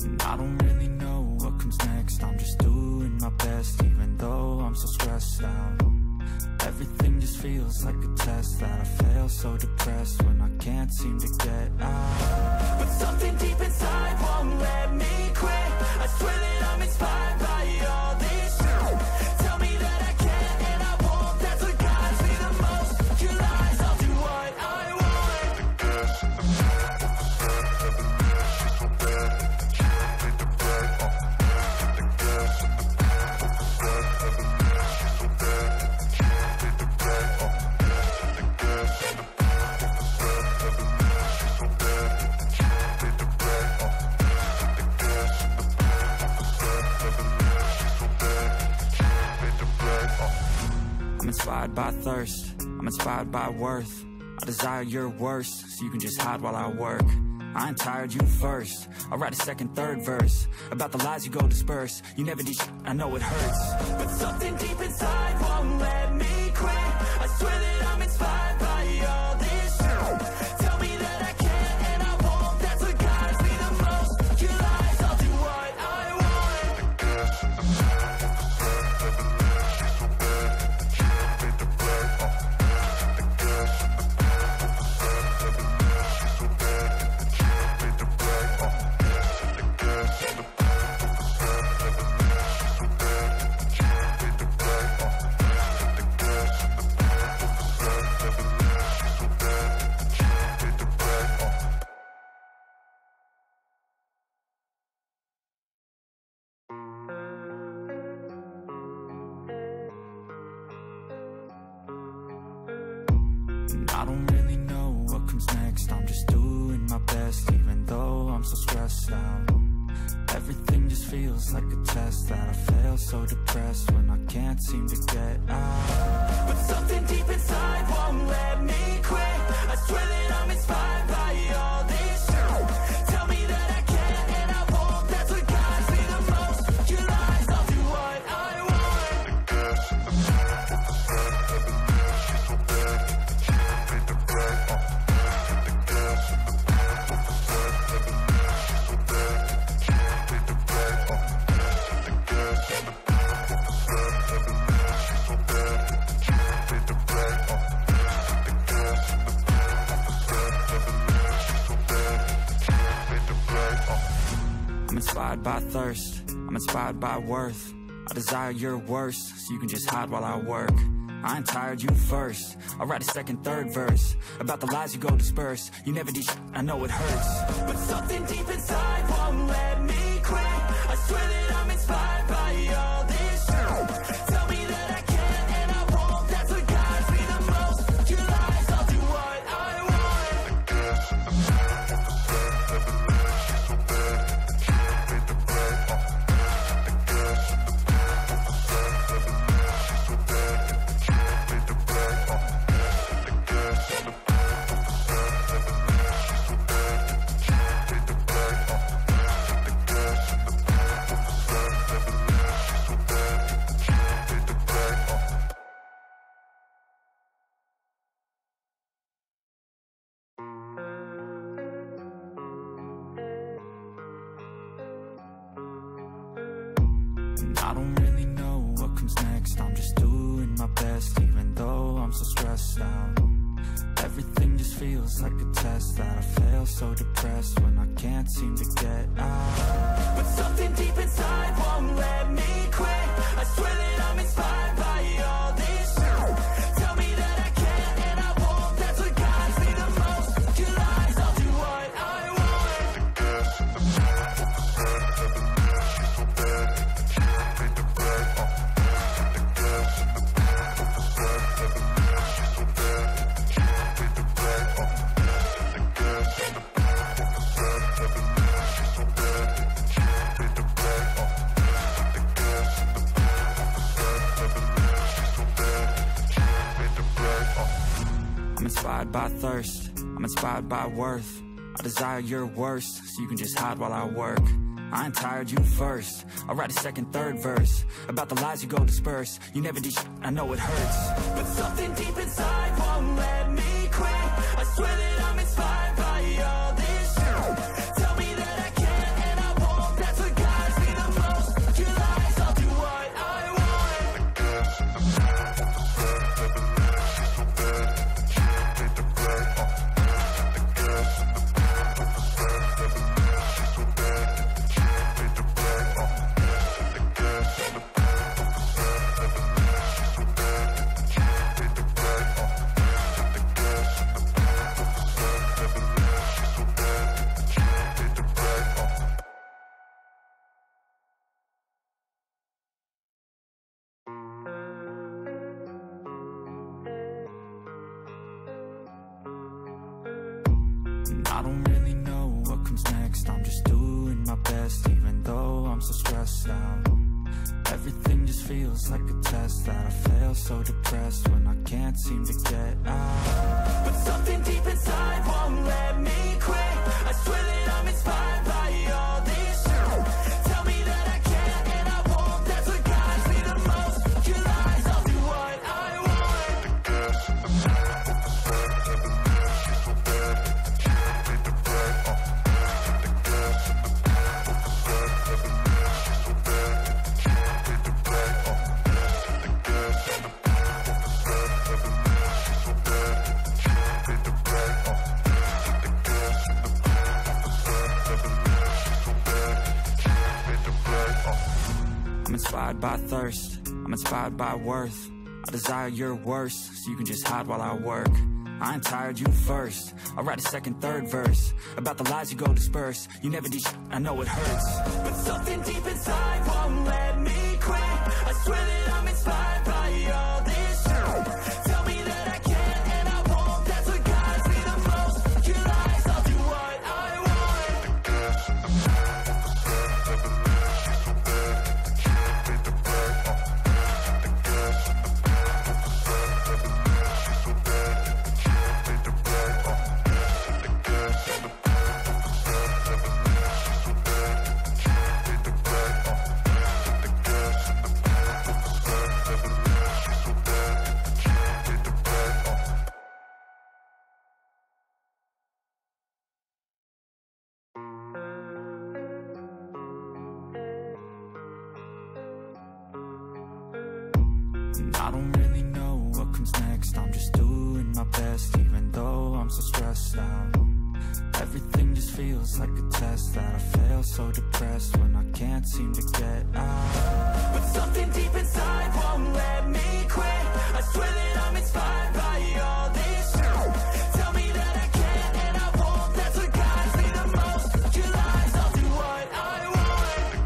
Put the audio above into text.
And I don't really know what comes next. I'm just doing my best, even though I'm so stressed out. Everything just feels like a test that I fail, so depressed when I can't seem to get out. But something deep inside won't let me quit. I swear that I'm inspired by all this shit. Tell me that I can and I won't. That's what guides me the most. Your lies, I'll do what I want. The gas in the back, heaven is so bad. Need the brag, the gas in the back, heaven is so bad. Need the brag, the gas in the back, heaven is so bad. Need the brag, the gas in the back, heaven is so bad. Need the brag. I'm inspired by thirst, I'm inspired by worth. I desire your worst, so you can just hide while I work. I ain't tired, you first. I'll write a second, third verse about the lies you go disperse. You never did shit, I know it hurts. But something deep inside won't let me quit. I swear that I'm inspired by all this shit. Tell me that I can and I won't. That's what guides me the most. Your lies, I'll do what I want. The gas in the back, heaven is so bad. Need the brag, the gas in the back, heaven is so bad. Need the brag, the gas in the back, heaven is so bad. Need the brag, the gas in the back, heaven is so bad. Need the brag. And I don't really know what comes next. I'm just doing my best, even though I'm so stressed out. Everything just feels like a test that I fail, so depressed when I can't seem to get out. But something deep inside won't let me quit. I swear that I'm inspired by all this shit. Tell me that I can and I won't. That's what guides me the most. Your lies, I'll do what I want. The gas in the back, heaven is so bad. Need the brag, the gas in the back, heaven is so bad. Need the brag, the gas in the back, heaven is so bad. Need the brag, the gas in the back, heaven is so bad. Need the brag. I'm inspired by thirst, I'm inspired by worth. I desire your worst, so you can just hide while I work. I ain't tired, you first. I'll write a second, third verse about the lies you go disperse. You never did shit, I know it hurts. But something deep inside won't let me quit. I swear that I'm inspired by all this shit. Tell me that I can and I won't. That's what guides me the most. Your lies, I'll do what I want. The gas in the back, heaven is so bad. Need the brag, the gas in the back, heaven is so bad. Need the brag, the gas in the back, heaven is so bad. Need the brag, the gas in the back, heaven is so bad. Need the brag. And I don't really know what comes next. I'm just doing my best, even though I'm so stressed out. Everything just feels like a test that I fail, so depressed when I can't seem to get out. But something deep inside won't let me quit. I swear that I'm inspired by all this shit. Tell me that I can and I won't. That's what guides me the most. Your lies, I'll do what I want. The gas in the back, heaven is so bad. Need the brag, the gas in the back, heaven is so bad. Need the brag, the gas in the back, heaven is so bad. Need the brag, the gas in the back, heaven is so bad. Need the brag. I'm inspired by thirst, I'm inspired by worth. I desire your worst, so you can just hide while I work. I ain't tired, you first. I'll write a second, third verse about the lies you go disperse. You never did shit, I know it hurts. But something deep inside won't let me quit. I swear that I'm inspired by all this shit. Tell me that I can and I won't. And I don't really know what comes next. I'm just doing my best, even though I'm so stressed out. Everything just feels like a test that I fail, so depressed when I can't seem to get out. But something deep inside won't let me quit. I swear that I'm inspired by all this shit. Tell me that I can and I won't. That's what guides me the most. Your lies, I'll do what I want. I'm inspired by thirst, I'm inspired by worth. I desire your worst, so you can just hide while I work. I ain't tired, you first. I'll write a second, third verse about the lies you go disperse. You never did shit, I know it hurts. But something deep inside won't let me quit. I swear that I'm inspired by all this shit. Tell me that I can and I won't. That's what guides me the most. Your lies, I'll do what I want. And I don't really know what comes next. I'm just doing my best, even though I'm so stressed out. Everything just feels like a test that I fail, so depressed when I can't seem to get out. But something deep inside won't let me quit. I swear that I'm inspired by all this shit. Tell me that I can and I won't. That's what guides me the most. Your lies, I'll do what I want.